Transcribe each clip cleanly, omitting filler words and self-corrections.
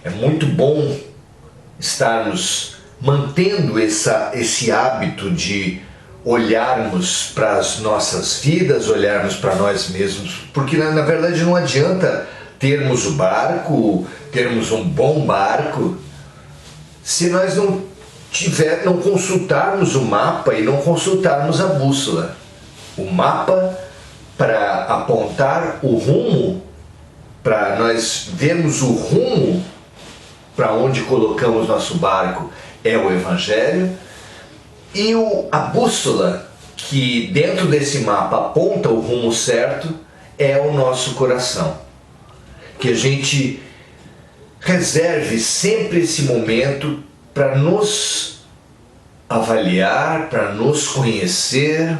É muito bom estarmos mantendo esse hábito de olharmos para as nossas vidas, olharmos para nós mesmos, porque na verdade não adianta termos o barco, termos um bom barco, se nós não consultarmos o mapa e não consultarmos a bússola. O mapa para apontar o rumo, para nós vermos o rumo para onde colocamos nosso barco, é o Evangelho, e a bússola que dentro desse mapa aponta o rumo certo é o nosso coração. Que a gente reserve sempre esse momento para nos avaliar, para nos conhecer,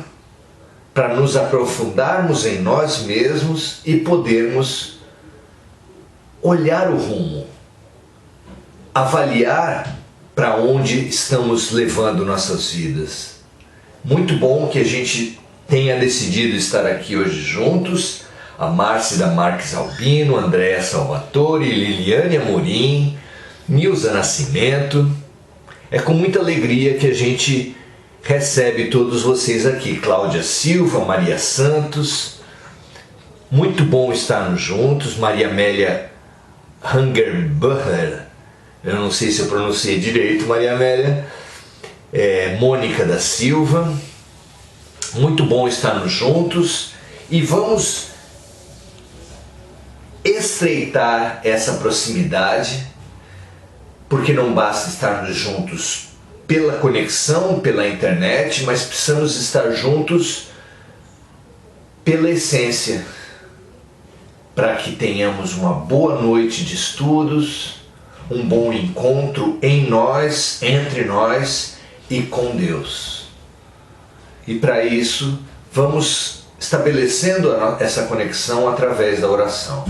para nos aprofundarmos em nós mesmos e podermos olhar o rumo, avaliar para onde estamos levando nossas vidas. Muito bom que a gente tenha decidido estar aqui hoje juntos, a Márcia da Marques Albino, Andréa Salvatore, Liliane Amorim, Nilza Nascimento. É com muita alegria que a gente recebe todos vocês aqui. Cláudia Silva, Maria Santos. Muito bom estarmos juntos. Maria Amélia Hungerbucher. Eu não sei se eu pronunciei direito, Maria Amélia. Mônica da Silva. Muito bom estarmos juntos. E vamos estreitar essa proximidade, porque não basta estarmos juntos pela conexão, pela internet, mas precisamos estar juntos pela essência, para que tenhamos uma boa noite de estudos, um bom encontro em nós, entre nós e com Deus. E para isso, vamos estabelecendo essa conexão através da oração,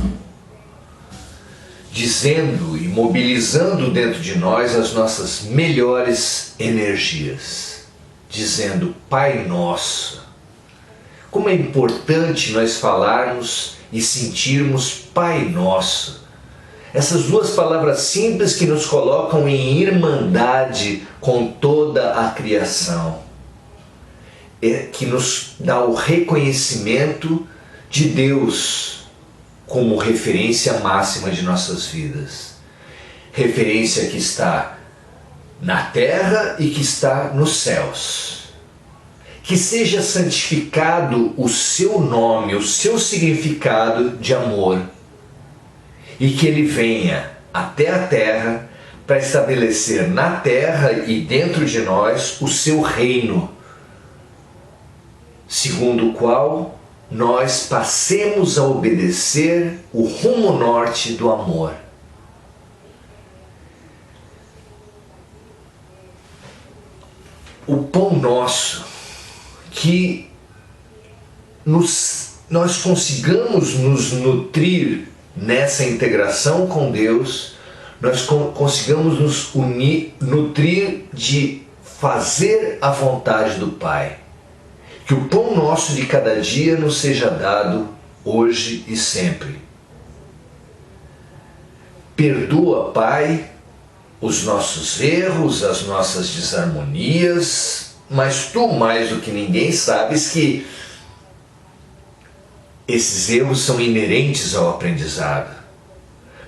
dizendo e mobilizando dentro de nós as nossas melhores energias, dizendo: Pai Nosso. Como é importante nós falarmos e sentirmos Pai Nosso. Essas duas palavras simples que nos colocam em irmandade com toda a criação, que nos dá o reconhecimento de Deus como referência máxima de nossas vidas. Referência que está na terra e que está nos céus. Que seja santificado o seu nome, o seu significado de amor. E que ele venha até a terra para estabelecer na terra e dentro de nós o seu reino, segundo o qual nós passemos a obedecer o rumo norte do amor. O pão nosso, que nós consigamos nos nutrir nessa integração com Deus, nós consigamos nos nutrir de fazer a vontade do Pai. Que o pão nosso de cada dia nos seja dado hoje e sempre. Perdoa, Pai, os nossos erros, as nossas desarmonias, mas Tu, mais do que ninguém, sabes que esses erros são inerentes ao aprendizado,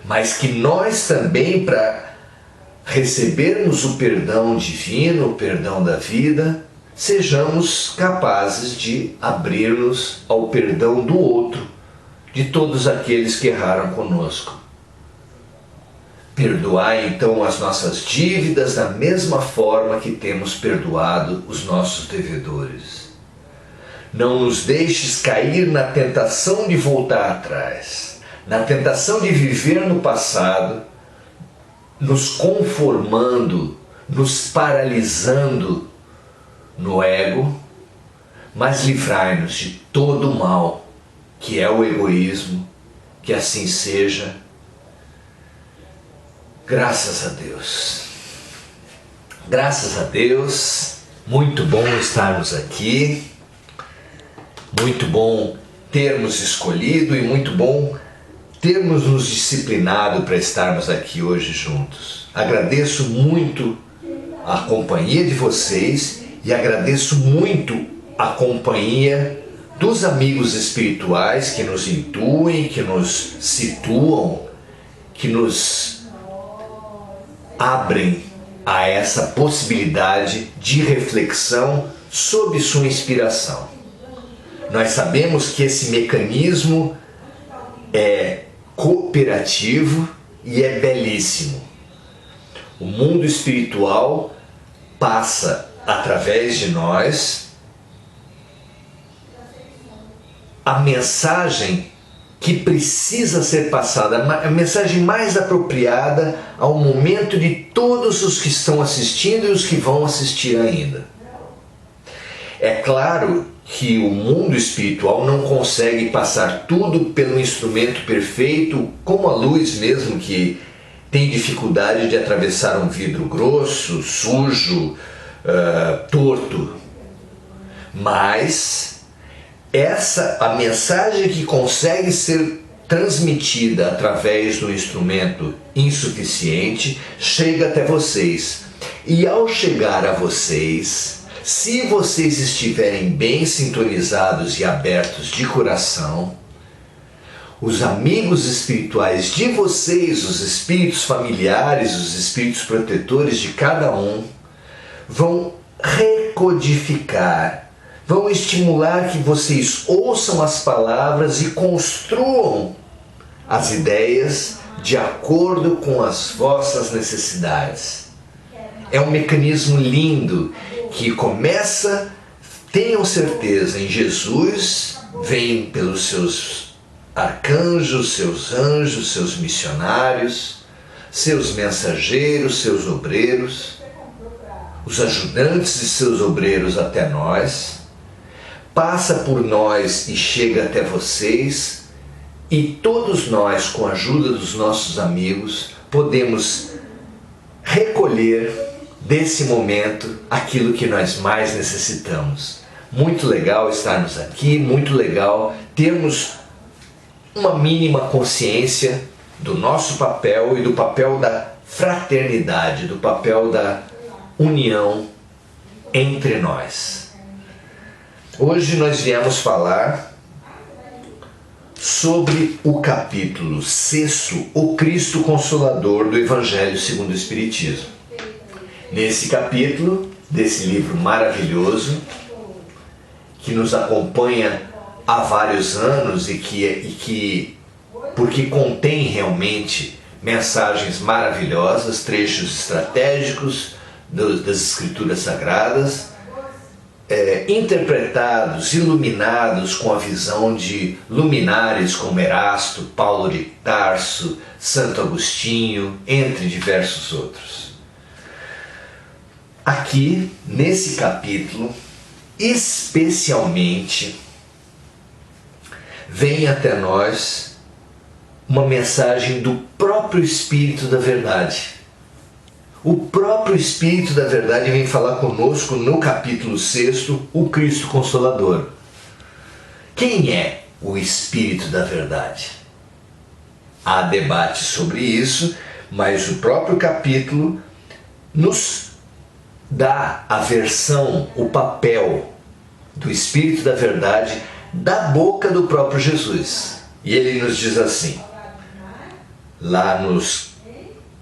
mas que nós também, para recebermos o perdão divino, o perdão da vida, sejamos capazes de abrir-nos ao perdão do outro, de todos aqueles que erraram conosco. Perdoai então as nossas dívidas da mesma forma que temos perdoado os nossos devedores. Não nos deixes cair na tentação de voltar atrás, na tentação de viver no passado, nos conformando, nos paralisando no ego, mas livrai-nos de todo o mal, que é o egoísmo, que assim seja. Graças a Deus. Graças a Deus, muito bom estarmos aqui, muito bom termos escolhido e muito bom termos nos disciplinado para estarmos aqui hoje juntos. Agradeço muito a companhia de vocês e agradeço muito a companhia dos amigos espirituais que nos intuem, que nos situam, que nos abrem a essa possibilidade de reflexão sob sua inspiração. Nós sabemos que esse mecanismo é cooperativo e é belíssimo. O mundo espiritual passa através de nós a mensagem que precisa ser passada, a mensagem mais apropriada ao momento de todos os que estão assistindo e os que vão assistir ainda. É claro que o mundo espiritual não consegue passar tudo pelo instrumento perfeito, como a luz mesmo, que tem dificuldade de atravessar um vidro grosso, sujo, torto. Mas a mensagem que consegue ser transmitida através do instrumento insuficiente chega até vocês. E ao chegar a vocês, se vocês estiverem bem sintonizados e abertos de coração, os amigos espirituais de vocês, os espíritos familiares, os espíritos protetores de cada um, vão recodificar, vão estimular que vocês ouçam as palavras e construam as ideias de acordo com as vossas necessidades. É um mecanismo lindo que começa, tenham certeza, em Jesus, vem pelos seus arcanjos, seus anjos, seus missionários, seus mensageiros, seus obreiros, os ajudantes de seus obreiros até nós, passa por nós e chega até vocês, e todos nós, com a ajuda dos nossos amigos, podemos recolher desse momento aquilo que nós mais necessitamos. Muito legal estarmos aqui, muito legal termos uma mínima consciência do nosso papel e do papel da fraternidade, do papel da união entre nós. Hoje nós viemos falar sobre o capítulo 6, o Cristo Consolador do Evangelho segundo o Espiritismo. Nesse capítulo, desse livro maravilhoso, que nos acompanha há vários anos porque contém realmente mensagens maravilhosas, trechos estratégicos das Escrituras Sagradas, interpretados, iluminados com a visão de luminares como Erasto, Paulo de Tarso, Santo Agostinho, entre diversos outros. Aqui, nesse capítulo, especialmente, vem até nós uma mensagem do próprio Espírito da Verdade. O próprio Espírito da Verdade vem falar conosco no capítulo 6, o Cristo Consolador. Quem é o Espírito da Verdade? Há debate sobre isso, mas o próprio capítulo nos dá a versão, o papel do Espírito da Verdade da boca do próprio Jesus. E ele nos diz assim, lá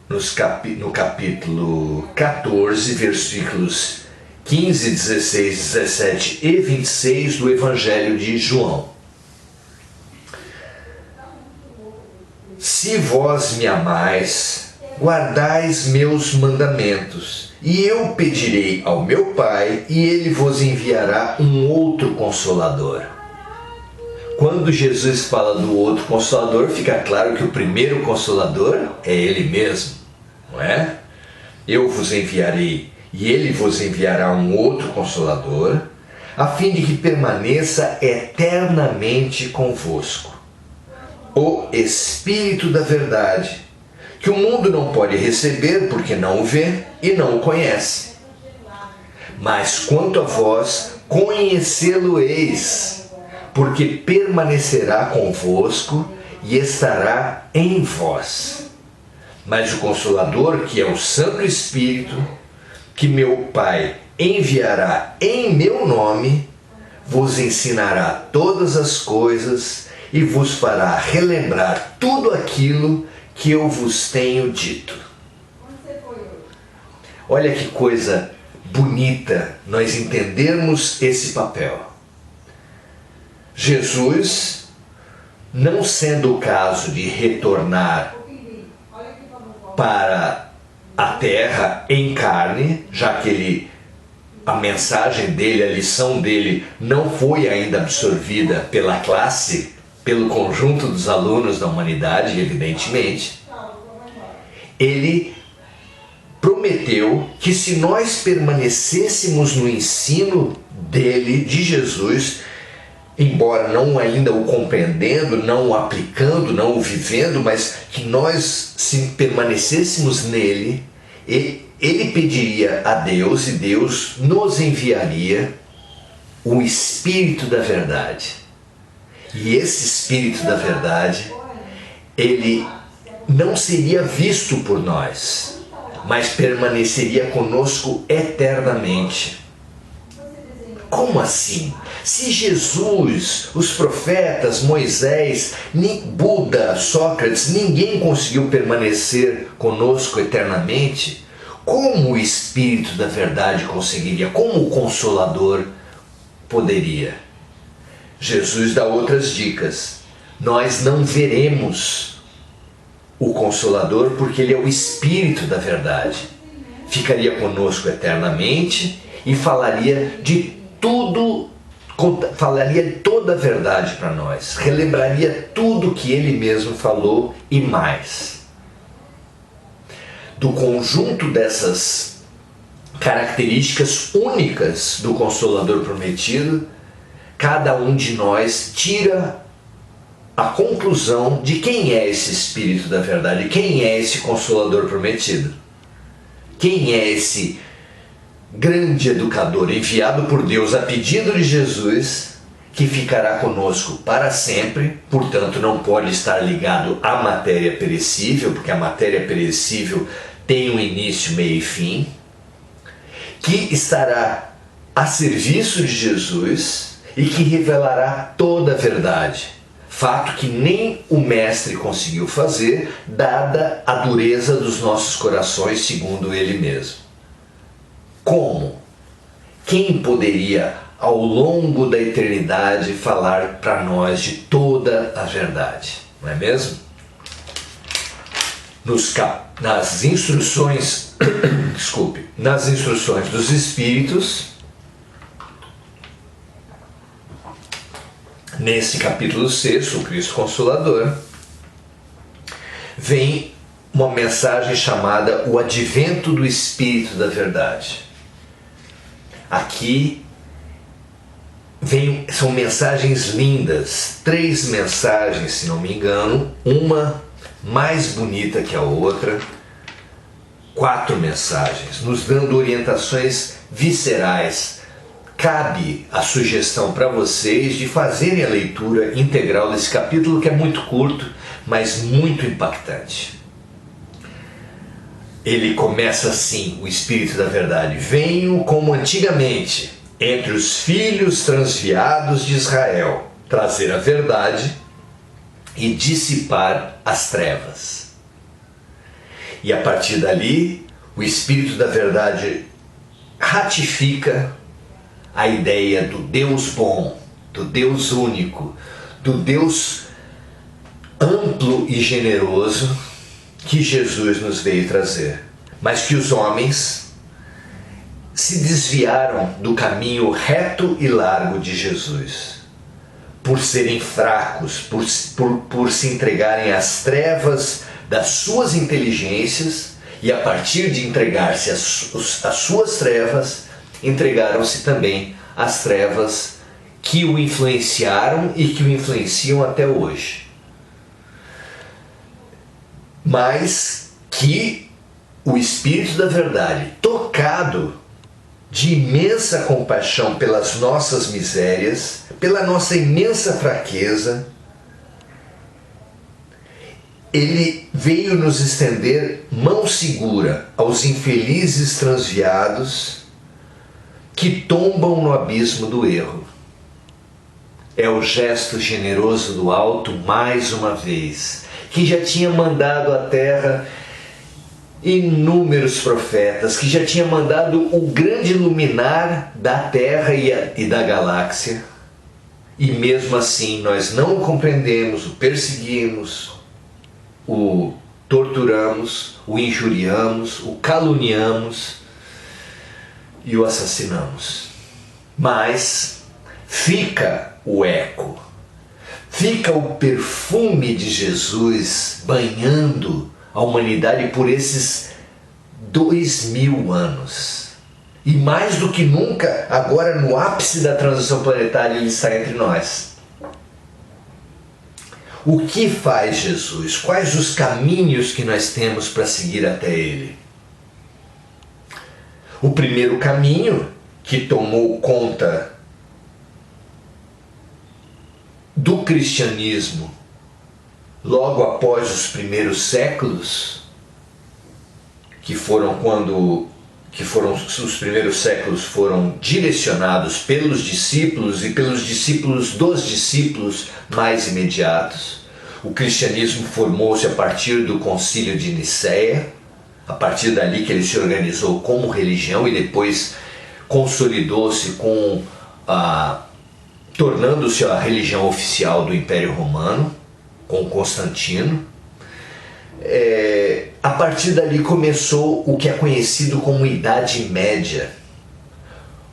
no capítulo 14, versículos 15, 16, 17 e 26 do Evangelho de João. Se vós me amais, guardais meus mandamentos, e eu pedirei ao meu Pai, e ele vos enviará um outro Consolador. Quando Jesus fala do outro Consolador, fica claro que o primeiro Consolador é ele mesmo, não é? Eu vos enviarei, e ele vos enviará um outro Consolador, a fim de que permaneça eternamente convosco. O Espírito da Verdade, que o mundo não pode receber porque não o vê e não o conhece. Mas quanto a vós, conhecê-lo-eis, porque permanecerá convosco e estará em vós. Mas o Consolador, que é o Santo Espírito, que meu Pai enviará em meu nome, vos ensinará todas as coisas e vos fará relembrar tudo aquilo que eu vos tenho dito. Olha que coisa bonita nós entendermos esse papel. Jesus, não sendo o caso de retornar para a terra em carne, já que a mensagem dele, a lição dele não foi ainda absorvida pela classe, pelo conjunto dos alunos da humanidade, evidentemente, ele prometeu que se nós permanecêssemos no ensino dele, de Jesus, embora não ainda o compreendendo, não o aplicando, não o vivendo, mas que nós, se permanecêssemos nele, ele pediria a Deus e Deus nos enviaria o Espírito da Verdade. E esse Espírito da Verdade, ele não seria visto por nós, mas permaneceria conosco eternamente. Como assim? Se Jesus, os profetas, Moisés, Buda, Sócrates, ninguém conseguiu permanecer conosco eternamente, como o Espírito da Verdade conseguiria? Como o Consolador poderia? Jesus dá outras dicas. Nós não veremos o Consolador porque ele é o Espírito da Verdade. Ficaria conosco eternamente e falaria de tudo, falaria toda a verdade para nós, relembraria tudo que ele mesmo falou e mais. Do conjunto dessas características únicas do Consolador prometido, cada um de nós tira a conclusão de quem é esse Espírito da Verdade, quem é esse Consolador prometido, quem é esse grande educador enviado por Deus a pedido de Jesus, que ficará conosco para sempre, portanto não pode estar ligado à matéria perecível, porque a matéria perecível tem um início, meio e fim, que estará a serviço de Jesus e que revelará toda a verdade, fato que nem o Mestre conseguiu fazer, dada a dureza dos nossos corações, segundo ele mesmo. Como? Quem poderia, ao longo da eternidade, falar para nós de toda a verdade? Não é mesmo? Nas instruções, nas instruções dos Espíritos, nesse capítulo 6, o Cristo Consolador, vem uma mensagem chamada o Advento do Espírito da Verdade. Aqui são mensagens lindas, 3 mensagens, se não me engano, uma mais bonita que a outra, 4 mensagens, nos dando orientações viscerais. Cabe a sugestão para vocês de fazerem a leitura integral desse capítulo, que é muito curto, mas muito impactante. Ele começa assim, o Espírito da Verdade: venho como antigamente, entre os filhos transviados de Israel, trazer a verdade e dissipar as trevas. E a partir dali, o Espírito da Verdade ratifica a ideia do Deus bom, do Deus único, do Deus amplo e generoso que Jesus nos veio trazer, mas que os homens se desviaram do caminho reto e largo de Jesus, por serem fracos, por se entregarem às trevas das suas inteligências, e a partir de entregar-se às suas trevas, entregaram-se também às trevas que o influenciaram e que o influenciam até hoje. Mas que o Espírito da Verdade, tocado de imensa compaixão pelas nossas misérias, pela nossa imensa fraqueza, ele veio nos estender mão segura aos infelizes transviados que tombam no abismo do erro. É o gesto generoso do alto, mais uma vez, que já tinha mandado à terra inúmeros profetas, que já tinha mandado o grande luminar da terra e da galáxia, e mesmo assim nós não o compreendemos, o perseguimos, o torturamos, o injuriamos, o caluniamos e o assassinamos. Mas fica o eco, fica o perfume de Jesus banhando a humanidade por esses 2000 anos. E mais do que nunca, agora no ápice da transição planetária, ele está entre nós. O que faz Jesus? Quais os caminhos que nós temos para seguir até Ele? O primeiro caminho que tomou conta do cristianismo logo após os primeiros séculos, os primeiros séculos foram direcionados pelos discípulos e pelos discípulos dos discípulos mais imediatos. O cristianismo formou-se a partir do Concílio de Nicéia, a partir dali que ele se organizou como religião e depois consolidou-se tornando-se a religião oficial do Império Romano, com Constantino. A partir dali começou o que é conhecido como Idade Média,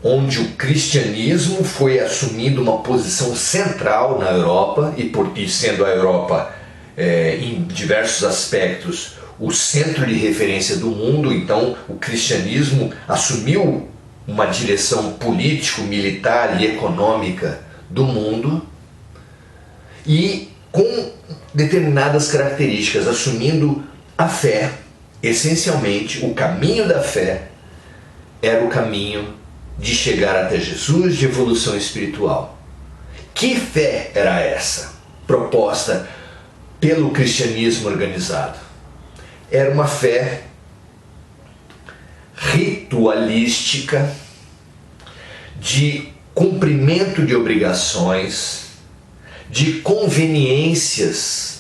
onde o cristianismo foi assumindo uma posição central na Europa, e sendo a Europa, em diversos aspectos, o centro de referência do mundo. Então o cristianismo assumiu uma direção político, militar e econômica do mundo, e com determinadas características, assumindo a fé. Essencialmente, o caminho da fé era o caminho de chegar até Jesus, de evolução espiritual. Que fé era essa, proposta pelo cristianismo organizado? Era uma fé ritualística, de cumprimento de obrigações, de conveniências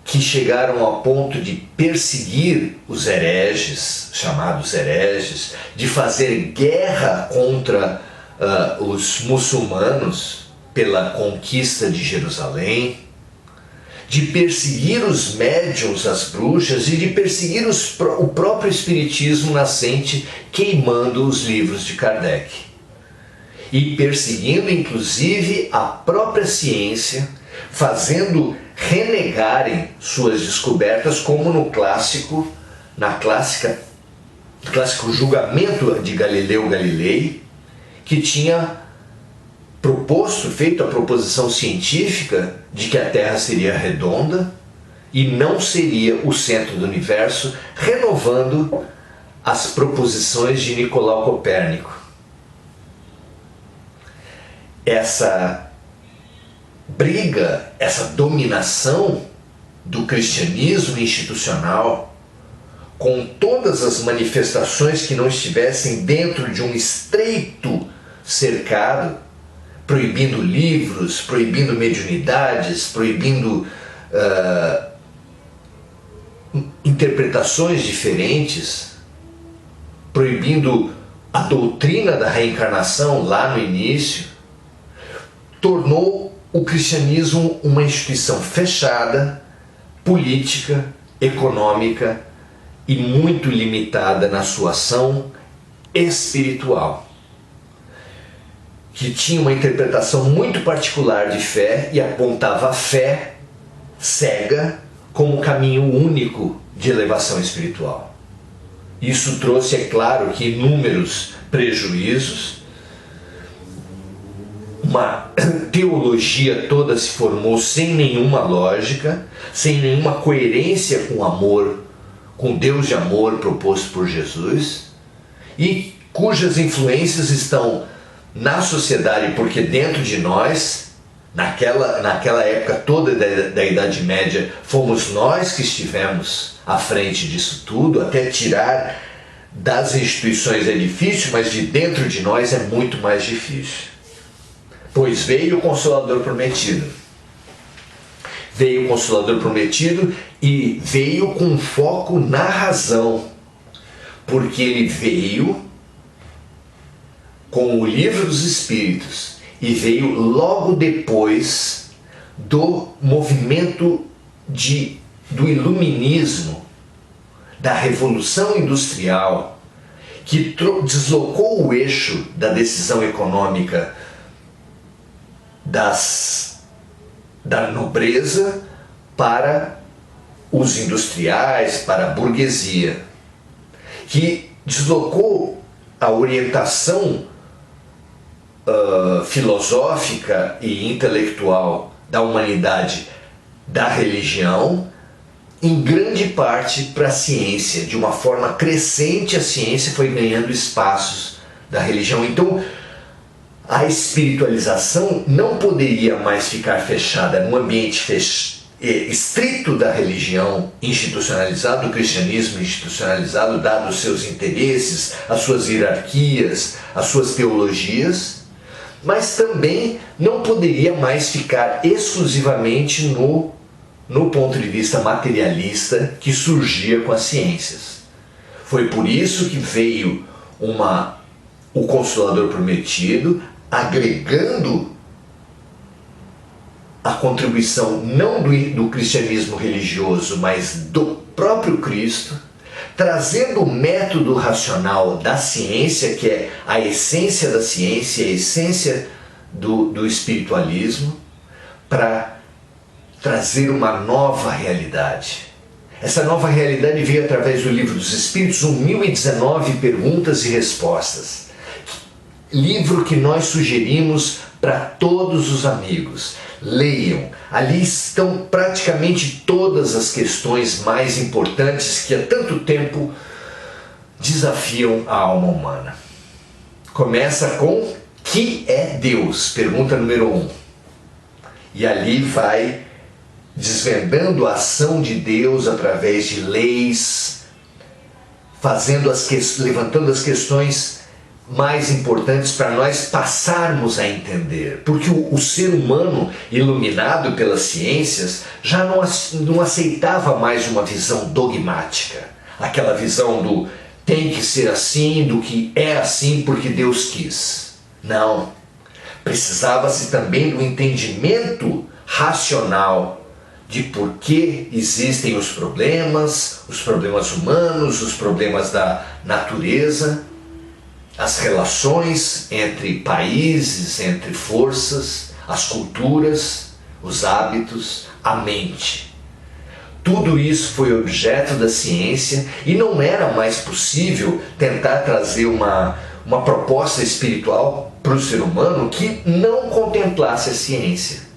que chegaram ao ponto de perseguir os hereges, chamados hereges, de fazer guerra contra os muçulmanos pela conquista de Jerusalém, de perseguir os médiuns, as bruxas, e de perseguir o próprio espiritismo nascente, queimando os livros de Kardec. E perseguindo inclusive a própria ciência, fazendo renegarem suas descobertas, como no clássico julgamento de Galileu Galilei, que tinha feito a proposição científica de que a Terra seria redonda e não seria o centro do universo, renovando as proposições de Nicolau Copérnico. Essa briga, essa dominação do cristianismo institucional, com todas as manifestações que não estivessem dentro de um estreito cercado, proibindo livros, proibindo mediunidades, proibindo interpretações diferentes, proibindo a doutrina da reencarnação lá no início, tornou o cristianismo uma instituição fechada, política, econômica e muito limitada na sua ação espiritual, que tinha uma interpretação muito particular de fé e apontava a fé cega como caminho único de elevação espiritual. Isso trouxe, é claro, que inúmeros prejuízos. Uma teologia toda se formou sem nenhuma lógica, sem nenhuma coerência com o amor, com Deus de amor proposto por Jesus, e cujas influências estão na sociedade, porque dentro de nós naquela época toda da Idade Média, fomos nós que estivemos à frente disso tudo. Até tirar das instituições é difícil, mas de dentro de nós é muito mais difícil. Pois veio o Consolador prometido. Veio o Consolador prometido e veio com foco na razão, porque ele veio com o Livro dos Espíritos e veio logo depois do movimento do iluminismo, da Revolução Industrial, que deslocou o eixo da decisão econômica da nobreza para os industriais, para a burguesia, que deslocou a orientação filosófica e intelectual da humanidade da religião, em grande parte para a ciência. De uma forma crescente, a ciência foi ganhando espaços da religião. Então, a espiritualização não poderia mais ficar fechada num ambiente estrito da religião institucionalizado, do cristianismo institucionalizado, dado os seus interesses, as suas hierarquias, as suas teologias, mas também não poderia mais ficar exclusivamente no ponto de vista materialista que surgia com as ciências. Foi por isso que veio o Consolador prometido, agregando a contribuição não do cristianismo religioso, mas do próprio Cristo, trazendo o método racional da ciência, que é a essência da ciência, a essência do espiritualismo, para trazer uma nova realidade. Essa nova realidade veio através do Livro dos Espíritos, 1019 perguntas e respostas. Livro que nós sugerimos para todos os amigos. Leiam. Ali estão praticamente todas as questões mais importantes que há tanto tempo desafiam a alma humana. Começa com: que é Deus? Pergunta número 1. E ali vai desvendando a ação de Deus através de leis, levantando as questões mais importantes para nós passarmos a entender. Porque o ser humano, iluminado pelas ciências, já não aceitava mais uma visão dogmática. Aquela visão do tem que ser assim, do que é assim porque Deus quis. Não. Precisava-se também do entendimento racional de por que existem os problemas humanos, os problemas da natureza, as relações entre países, entre forças, as culturas, os hábitos, a mente. Tudo isso foi objeto da ciência e não era mais possível tentar trazer uma proposta espiritual para o ser humano que não contemplasse a ciência.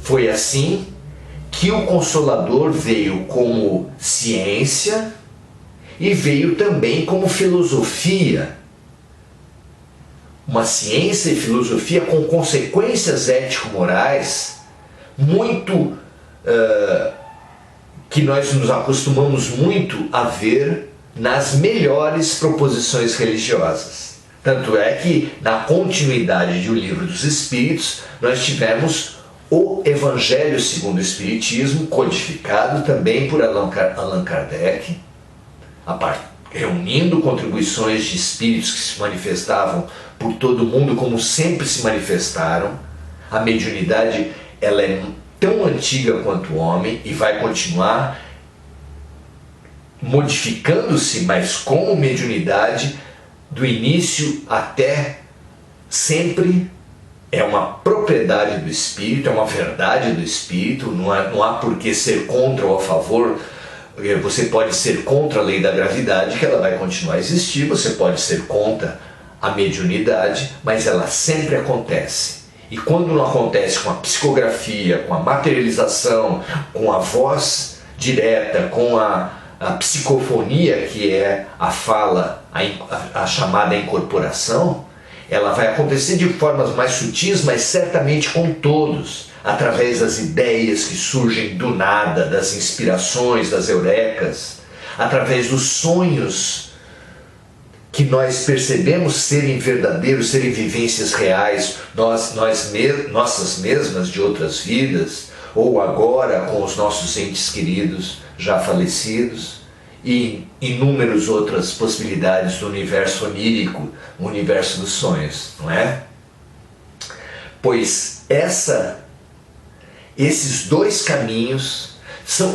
Foi assim que o Consolador veio como ciência e veio também como filosofia. Uma ciência e filosofia com consequências ético-morais muito que nós nos acostumamos muito a ver nas melhores proposições religiosas. Tanto é que na continuidade do Livro dos Espíritos nós tivemos o Evangelho segundo o Espiritismo, codificado também por Allan Kardec, reunindo contribuições de espíritos que se manifestavam por todo o mundo como sempre se manifestaram. A mediunidade, ela é tão antiga quanto o homem e vai continuar modificando-se, mas como mediunidade, do início até sempre, é uma propriedade do espírito, é uma verdade do espírito. Não há por que ser contra ou a favor. Você pode ser contra a lei da gravidade, que ela vai continuar a existir. Você pode ser contra a mediunidade, mas ela sempre acontece. E quando não acontece com a psicografia, com a materialização, com a voz direta, com a psicofonia, que é a fala, a chamada incorporação, Ela vai acontecer de formas mais sutis, mas certamente com todos, através das ideias que surgem do nada, das inspirações, das eurecas, através dos sonhos que nós percebemos serem verdadeiros, serem vivências reais, nossas mesmas de outras vidas, ou agora com os nossos entes queridos já falecidos, e inúmeras outras possibilidades do universo onírico, o universo dos sonhos, não é? Pois esses dois caminhos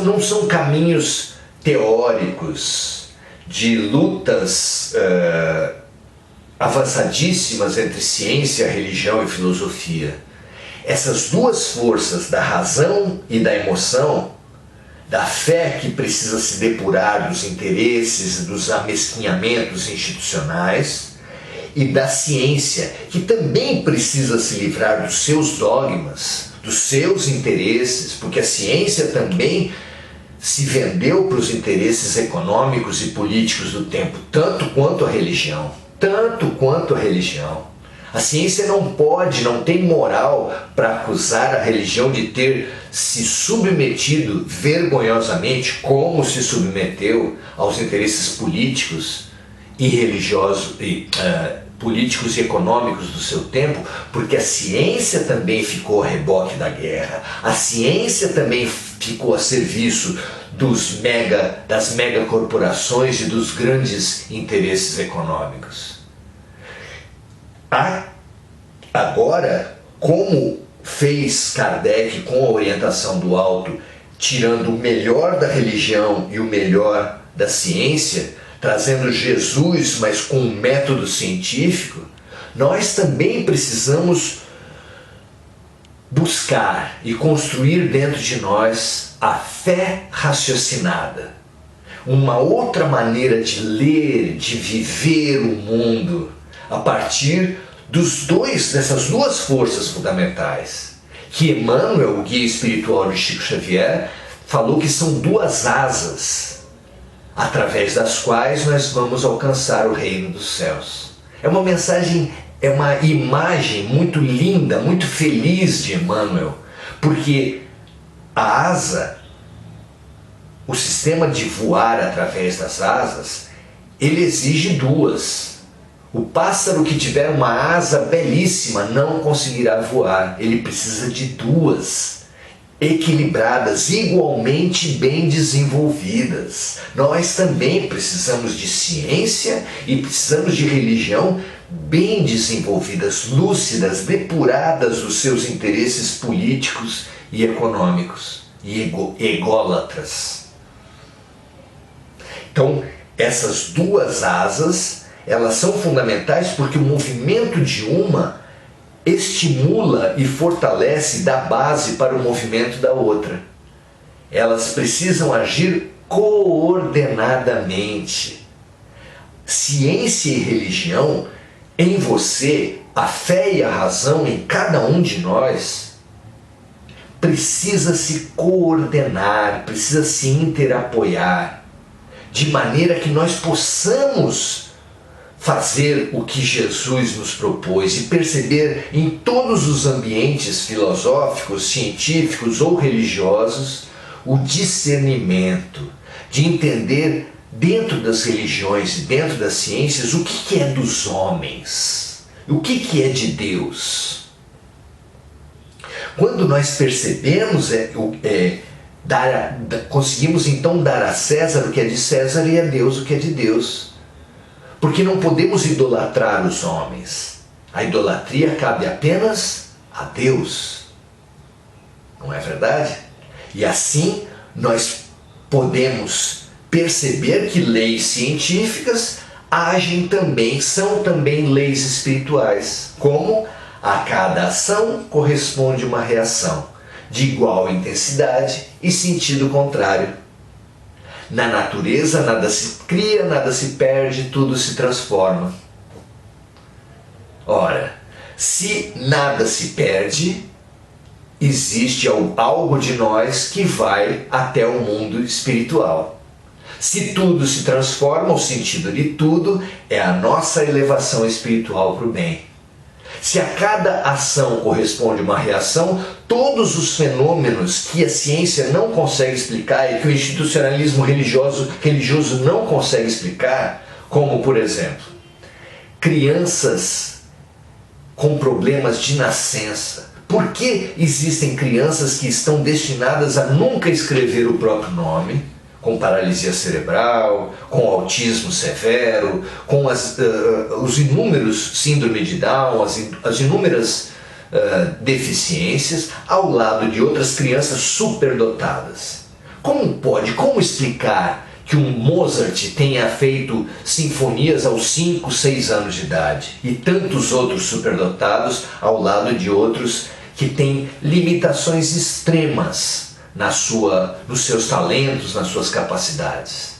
não são caminhos teóricos de lutas avançadíssimas entre ciência, religião e filosofia. Essas duas forças da razão e da emoção, da fé que precisa se depurar dos interesses, dos amesquinhamentos institucionais, e da ciência, que também precisa se livrar dos seus dogmas, dos seus interesses, porque a ciência também se vendeu para os interesses econômicos e políticos do tempo, tanto quanto a religião. A ciência não tem moral para acusar a religião de ter se submetido vergonhosamente, como se submeteu aos interesses políticos e religiosos, políticos e econômicos do seu tempo, porque a ciência também ficou a reboque da guerra, a ciência também ficou a serviço das megacorporações e dos grandes interesses econômicos. Agora, como fez Kardec com a orientação do alto, tirando o melhor da religião e o melhor da ciência, trazendo Jesus, mas com um método científico, nós também precisamos buscar e construir dentro de nós a fé raciocinada. Uma outra maneira de ler, de viver o mundo, a partir dessas duas forças fundamentais, que Emmanuel, o guia espiritual de Chico Xavier, falou que são duas asas, através das quais nós vamos alcançar o reino dos céus. É uma mensagem, é uma imagem muito linda, muito feliz de Emmanuel, porque a asa, o sistema de voar através das asas, ele exige duas. O pássaro que tiver uma asa belíssima não conseguirá voar, ele precisa de duas, equilibradas, igualmente bem desenvolvidas. Nós também precisamos de ciência e precisamos de religião bem desenvolvidas, lúcidas, depuradas dos seus interesses políticos e econômicos e ególatras. Então, essas duas asas, elas são fundamentais porque o movimento de uma estimula e fortalece, dá base para o movimento da outra. Elas precisam agir coordenadamente. Ciência e religião, em você, a fé e a razão em cada um de nós, precisa se coordenar, precisa se interapoiar, de maneira que nós possamos fazer o que Jesus nos propôs e perceber em todos os ambientes filosóficos, científicos ou religiosos o discernimento, de entender dentro das religiões e dentro das ciências o que é dos homens, o que é de Deus. Quando nós percebemos, conseguimos então dar a César o que é de César e a Deus o que é de Deus. Porque não podemos idolatrar os homens. A idolatria cabe apenas a Deus. Não é verdade? E assim nós podemos perceber que leis científicas são também leis espirituais. Como a cada ação corresponde uma reação, de igual intensidade e sentido contrário. Na natureza nada se cria, nada se perde, tudo se transforma. Ora, se nada se perde, existe algo de nós que vai até o mundo espiritual. Se tudo se transforma, o sentido de tudo é a nossa elevação espiritual para o bem. Se a cada ação corresponde uma reação, todos os fenômenos que a ciência não consegue explicar e que o institucionalismo religioso não consegue explicar, como, por exemplo, crianças com problemas de nascença. Por que existem crianças que estão destinadas a nunca escrever o próprio nome, com paralisia cerebral, com autismo severo, com os inúmeros síndrome de Down, as inúmeras deficiências, ao lado de outras crianças superdotadas? Como explicar que um Mozart tenha feito sinfonias aos 5, 6 anos de idade e tantos outros superdotados ao lado de outros que têm limitações extremas nos seus talentos, nas suas capacidades?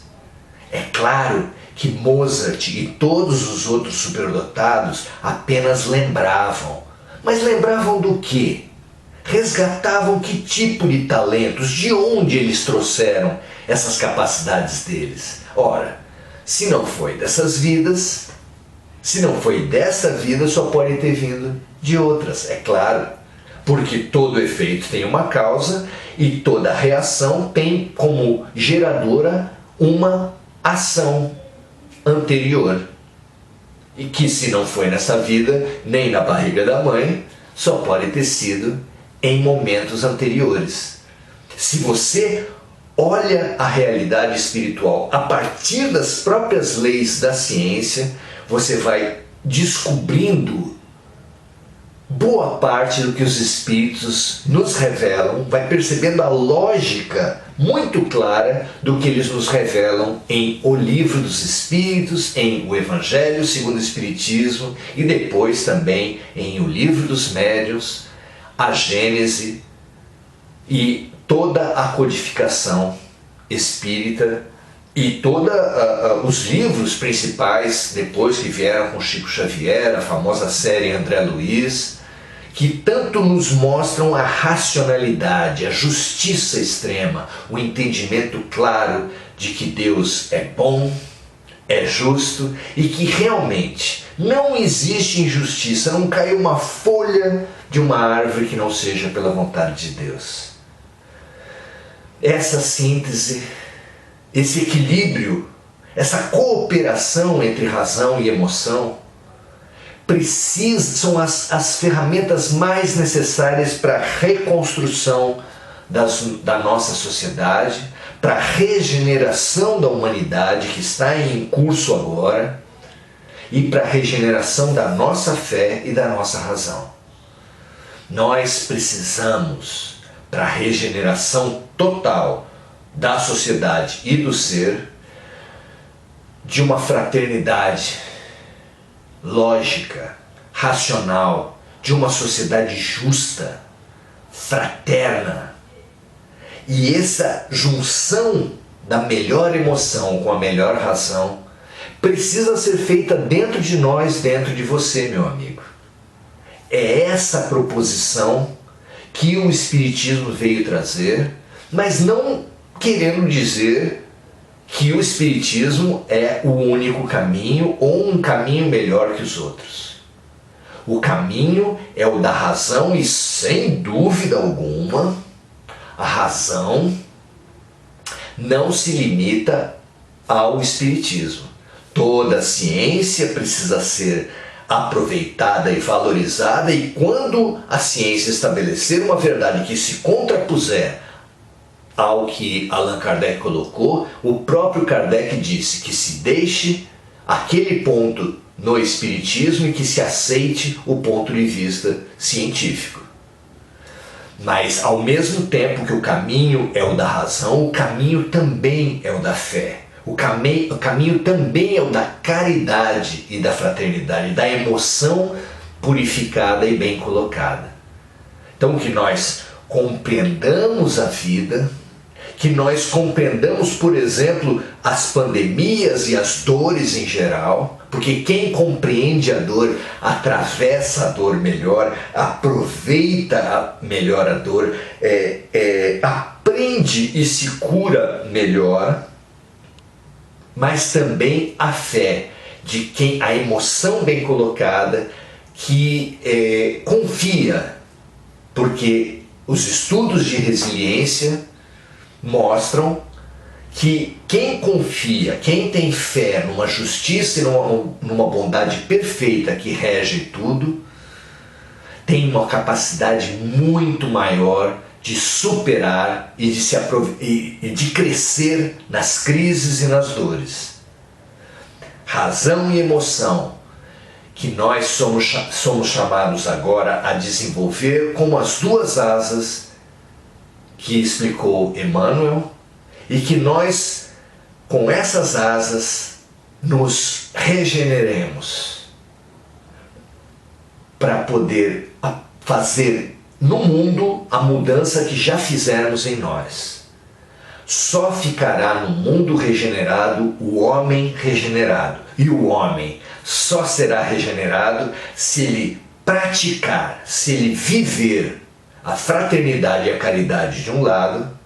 É claro que Mozart e todos os outros superdotados apenas lembravam. Mas lembravam do quê? Resgatavam que tipo de talentos, de onde eles trouxeram essas capacidades deles? Ora, se não foi dessas vidas, se não foi dessa vida, só pode ter vindo de outras, é claro. Porque todo efeito tem uma causa e toda reação tem como geradora uma ação anterior. E que, se não foi nessa vida, nem na barriga da mãe, só pode ter sido em momentos anteriores. Se você olha a realidade espiritual a partir das próprias leis da ciência, você vai descobrindo boa parte do que os espíritos nos revelam, vai percebendo a lógica muito clara do que eles nos revelam em O Livro dos Espíritos, em O Evangelho segundo o Espiritismo e depois também em O Livro dos Médiuns, a Gênese e toda a codificação espírita e todos os livros principais depois que vieram com Chico Xavier, a famosa série André Luiz, que tanto nos mostram a racionalidade, a justiça extrema, o entendimento claro de que Deus é bom, é justo e que realmente não existe injustiça, não cai uma folha de uma árvore que não seja pela vontade de Deus. Essa síntese, esse equilíbrio, essa cooperação entre razão e emoção são as ferramentas mais necessárias para a reconstrução da nossa sociedade, para a regeneração da humanidade que está em curso agora e para a regeneração da nossa fé e da nossa razão. Nós precisamos, para a regeneração total da sociedade e do ser, de uma fraternidade lógica, racional, de uma sociedade justa, fraterna. E essa junção da melhor emoção com a melhor razão precisa ser feita dentro de nós, dentro de você, meu amigo. É essa proposição que o Espiritismo veio trazer, mas não querendo dizer que o Espiritismo é o único caminho ou um caminho melhor que os outros. O caminho é o da razão e, sem dúvida alguma, a razão não se limita ao Espiritismo. Toda a ciência precisa ser aproveitada e valorizada, e quando a ciência estabelecer uma verdade que se contrapuser ao que Allan Kardec colocou, o próprio Kardec disse que se deixe aquele ponto no Espiritismo e que se aceite o ponto de vista científico. Mas, ao mesmo tempo que o caminho é o da razão, o caminho também é o da fé. O caminho também é o da caridade e da fraternidade, da emoção purificada e bem colocada. Então, que nós compreendamos a vida, que nós compreendamos, por exemplo, as pandemias e as dores em geral, porque quem compreende a dor atravessa a dor melhor, aproveita melhor a dor, aprende e se cura melhor, mas também a fé de quem, a emoção bem colocada, que confia, porque os estudos de resiliência mostram que quem confia, quem tem fé numa justiça e numa bondade perfeita que rege tudo, tem uma capacidade muito maior de superar e de crescer nas crises e nas dores. Razão e emoção que nós somos chamados agora a desenvolver como as duas asas que explicou Emmanuel, e que nós, com essas asas, nos regeneremos para poder fazer no mundo a mudança que já fizemos em nós. Só ficará no mundo regenerado o homem regenerado. E o homem só será regenerado se ele praticar, se ele viver a fraternidade e a caridade de um lado,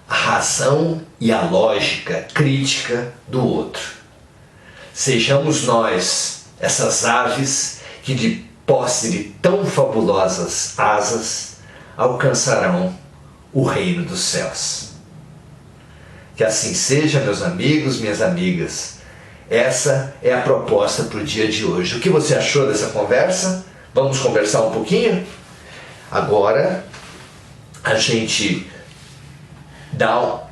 a razão e a lógica crítica do outro. Sejamos nós essas aves que, de posse de tão fabulosas asas, alcançarão o reino dos céus. Que assim seja, meus amigos, minhas amigas. Essa é a proposta para o dia de hoje. O que você achou dessa conversa? Vamos conversar um pouquinho? Agora, a gente dá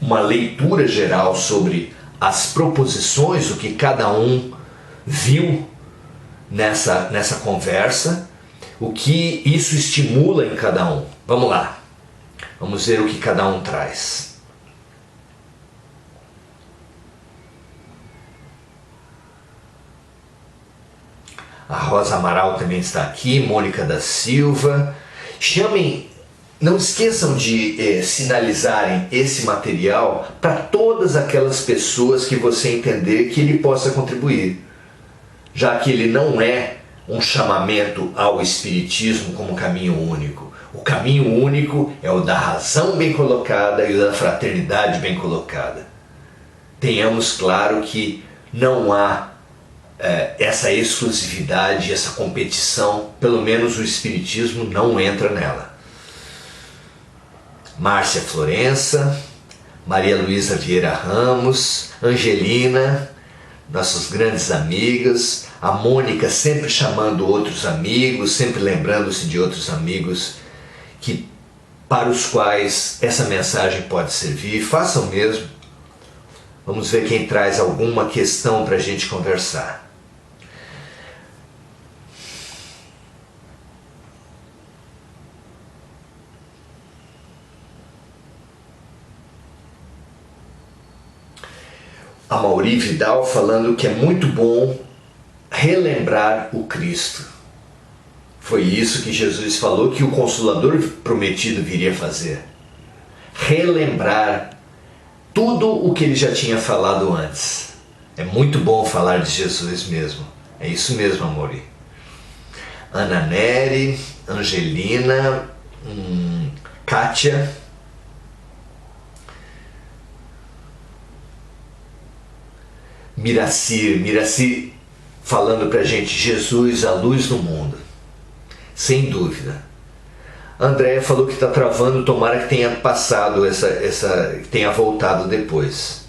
uma leitura geral sobre as proposições, o que cada um viu nessa conversa, o que isso estimula em cada um. Vamos lá, vamos ver o que cada um traz. A Rosa Amaral também está aqui, Mônica da Silva. Não esqueçam de sinalizarem esse material para todas aquelas pessoas que você entender que ele possa contribuir, já que ele não é um chamamento ao Espiritismo como caminho único. O caminho único é o da razão bem colocada e o da fraternidade bem colocada. Tenhamos claro que não há essa exclusividade, essa competição, pelo menos o Espiritismo não entra nela. Márcia Florença, Maria Luísa Vieira Ramos, Angelina, nossos grandes amigos, a Mônica sempre chamando outros amigos, sempre lembrando-se de outros amigos para os quais essa mensagem pode servir. Façam mesmo. Vamos ver quem traz alguma questão para a gente conversar. A Mauri Vidal falando que é muito bom relembrar o Cristo. Foi isso que Jesus falou que o Consolador prometido viria fazer. Relembrar tudo o que ele já tinha falado antes. É muito bom falar de Jesus mesmo. É isso mesmo, Amori. Ana Nery, Angelina, Kátia. Miraci falando pra gente, Jesus, a luz do mundo. Sem dúvida. Andréia falou que está travando, tomara que tenha passado que tenha voltado depois.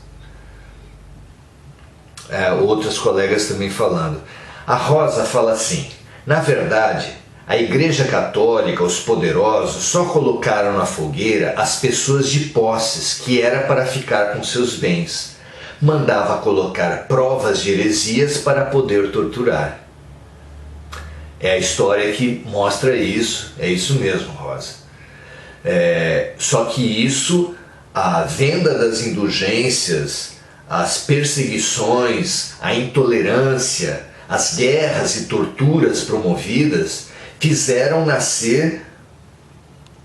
Outras colegas também falando. A Rosa fala assim, na verdade, a Igreja Católica, os poderosos, só colocaram na fogueira as pessoas de posses, que era para ficar com seus bens. Mandava colocar provas de heresias para poder torturar. É a história que mostra isso, é isso mesmo, Rosa. Só que isso, a venda das indulgências, as perseguições, a intolerância, as guerras e torturas promovidas, fizeram nascer,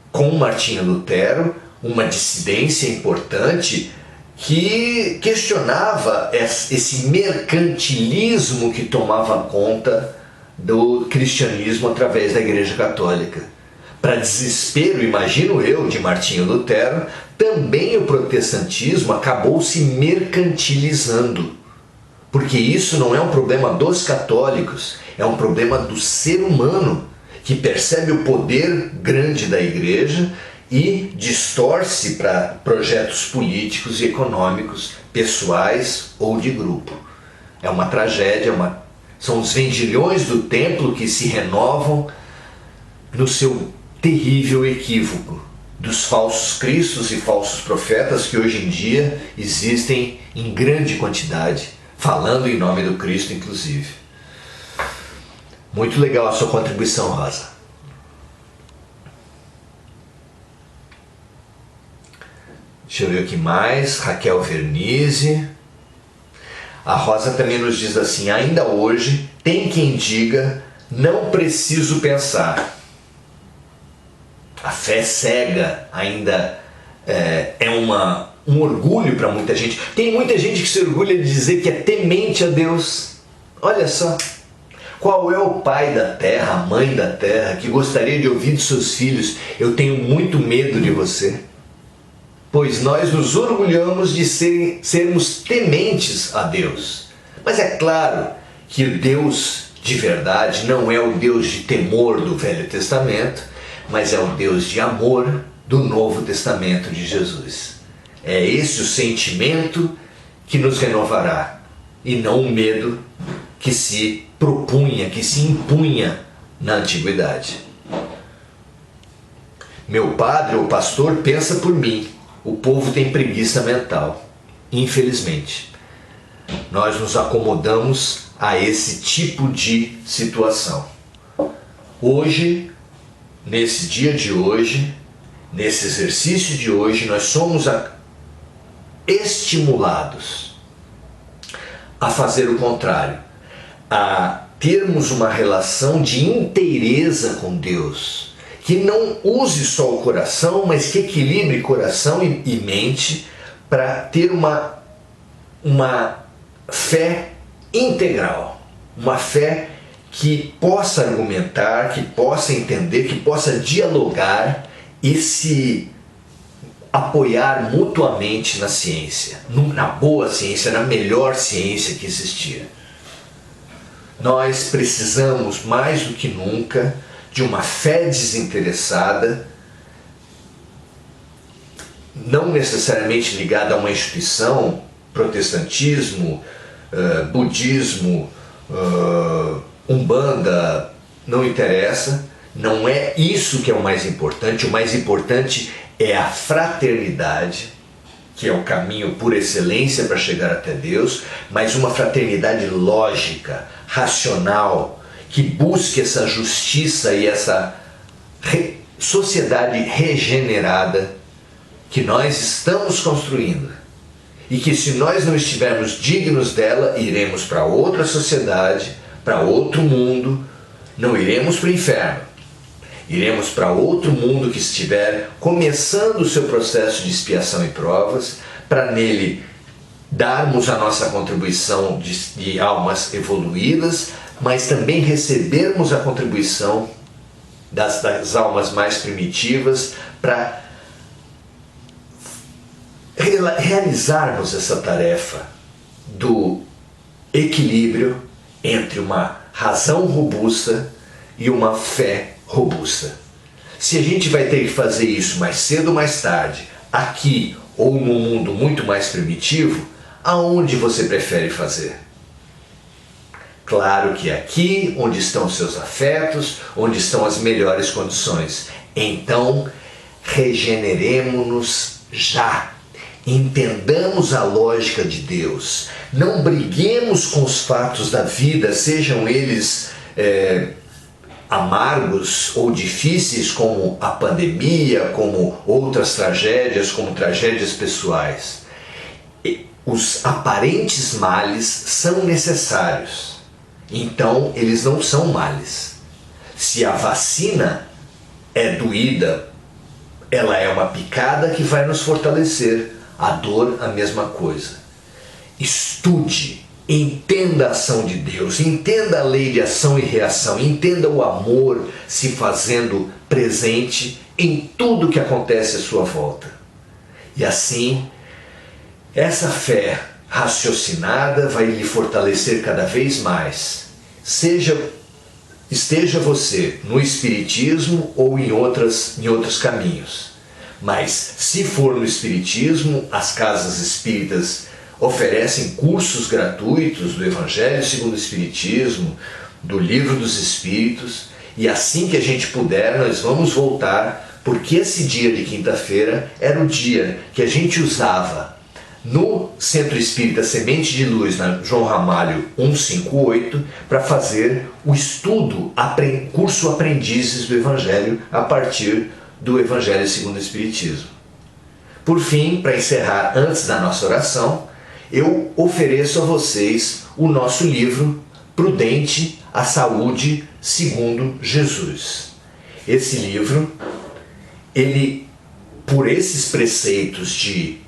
com Martinho Lutero, uma dissidência importante que questionava esse mercantilismo que tomava conta do cristianismo através da Igreja Católica. Para desespero, imagino eu, de Martinho Lutero, também o protestantismo acabou se mercantilizando, Porque isso não é um problema dos católicos, é um problema do ser humano que percebe o poder grande da igreja e distorce para projetos políticos e econômicos, pessoais ou de grupo. É uma tragédia, são os vendilhões do templo que se renovam no seu terrível equívoco dos falsos cristos e falsos profetas que hoje em dia existem em grande quantidade, falando em nome do Cristo inclusive. Muito legal a sua contribuição, Rosa. Deixa eu ver o que mais. Raquel Vernizzi. A Rosa também nos diz assim: ainda hoje tem quem diga, não preciso pensar. A fé cega ainda é um orgulho para muita gente. Tem muita gente que se orgulha de dizer que é temente a Deus. Olha só. Qual é o pai da terra, a mãe da terra, que gostaria de ouvir de seus filhos: eu tenho muito medo de você? Pois nós nos orgulhamos de sermos tementes a Deus. Mas é claro que o Deus de verdade não é o Deus de temor do Velho Testamento, mas é o Deus de amor do Novo Testamento de Jesus. É esse o sentimento que nos renovará, e não o medo que se propunha, que se impunha na antiguidade. Meu padre ou pastor pensa por mim. O povo tem preguiça mental. Infelizmente, nós nos acomodamos a esse tipo de situação. Hoje, nesse dia de hoje, nesse exercício de hoje, nós somos estimulados a fazer o contrário, a termos uma relação de inteireza com Deus, que não use só o coração, mas que equilibre coração e mente para ter uma fé integral, uma fé que possa argumentar, que possa entender, que possa dialogar e se apoiar mutuamente na ciência, na boa ciência, na melhor ciência que existia. Nós precisamos mais do que nunca de uma fé desinteressada, não necessariamente ligada a uma instituição, protestantismo, budismo, umbanda, não interessa, não é isso que é o mais importante é a fraternidade, que é o caminho por excelência para chegar até Deus, mas uma fraternidade lógica, racional, que busque essa justiça e essa sociedade regenerada que nós estamos construindo. E que se nós não estivermos dignos dela, iremos para outra sociedade, para outro mundo, não iremos para o inferno. Iremos para outro mundo que estiver começando o seu processo de expiação e provas, para nele darmos a nossa contribuição de almas evoluídas, mas também recebermos a contribuição das almas mais primitivas para realizarmos essa tarefa do equilíbrio entre uma razão robusta e uma fé robusta. Se a gente vai ter que fazer isso mais cedo ou mais tarde, aqui ou num mundo muito mais primitivo, aonde você prefere fazer? Claro que é aqui onde estão seus afetos, onde estão as melhores condições. Então, regeneremo-nos já. Entendamos a lógica de Deus. Não briguemos com os fatos da vida, sejam eles amargos ou difíceis, como a pandemia, como outras tragédias, como tragédias pessoais. Os aparentes males são necessários. Então, eles não são males. Se a vacina é doída, ela é uma picada que vai nos fortalecer. A dor, a mesma coisa. Estude, entenda a ação de Deus, entenda a lei de ação e reação, entenda o amor se fazendo presente em tudo que acontece à sua volta. E assim, essa fé raciocinada vai lhe fortalecer cada vez mais. Esteja você no espiritismo ou em outros caminhos. Mas se for no espiritismo, as casas espíritas oferecem cursos gratuitos do Evangelho segundo o Espiritismo, do Livro dos Espíritos, e assim que a gente puder nós vamos voltar, porque esse dia de quinta-feira era o dia que a gente usava no Centro Espírita Semente de Luz, na João Ramalho 158, para fazer o estudo, curso Aprendizes do Evangelho, a partir do Evangelho segundo o Espiritismo. Por fim, para encerrar antes da nossa oração, eu ofereço a vocês o nosso livro Prudente, a Saúde segundo Jesus. Esse livro, ele, por esses preceitos de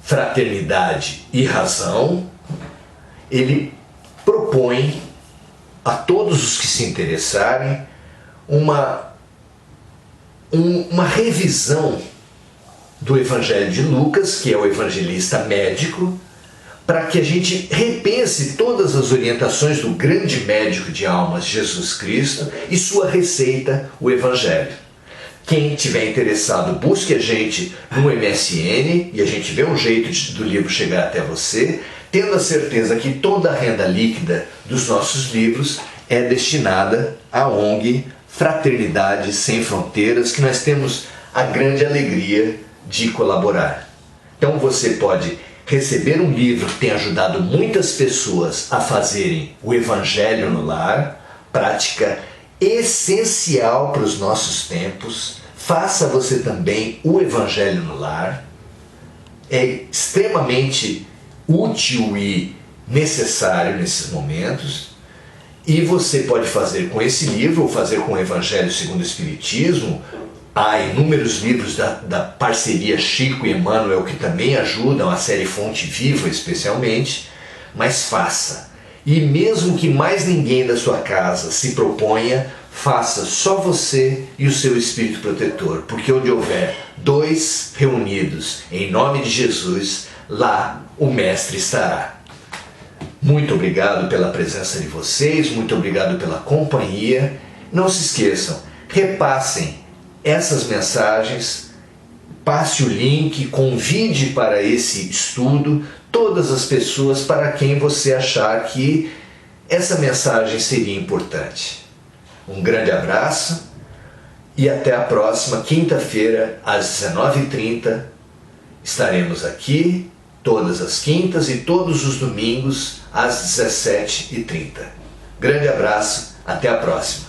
fraternidade e razão, ele propõe a todos os que se interessarem uma revisão do Evangelho de Lucas, que é o evangelista médico, para que a gente repense todas as orientações do grande médico de almas, Jesus Cristo, e sua receita, o Evangelho. Quem tiver interessado, busque a gente no MSN e a gente vê um jeito do livro chegar até você, tendo a certeza que toda a renda líquida dos nossos livros é destinada à ONG Fraternidade Sem Fronteiras, que nós temos a grande alegria de colaborar. Então você pode receber um livro que tem ajudado muitas pessoas a fazerem o Evangelho no lar, prática essencial para os nossos tempos. Faça você também o Evangelho no lar. É extremamente útil e necessário nesses momentos. E você pode fazer com esse livro, ou fazer com o Evangelho segundo o Espiritismo. Há inúmeros livros da parceria Chico e Emmanuel que também ajudam, a série Fonte Viva especialmente, mas faça. E mesmo que mais ninguém da sua casa se proponha, faça só você e o seu Espírito Protetor, porque onde houver dois reunidos em nome de Jesus, lá o Mestre estará. Muito obrigado pela presença de vocês, muito obrigado pela companhia. Não se esqueçam, repassem essas mensagens, passe o link, convide para esse estudo todas as pessoas para quem você achar que essa mensagem seria importante. Um grande abraço e até a próxima quinta-feira às 19h30. Estaremos aqui todas as quintas e todos os domingos às 17h30. Grande abraço, até a próxima.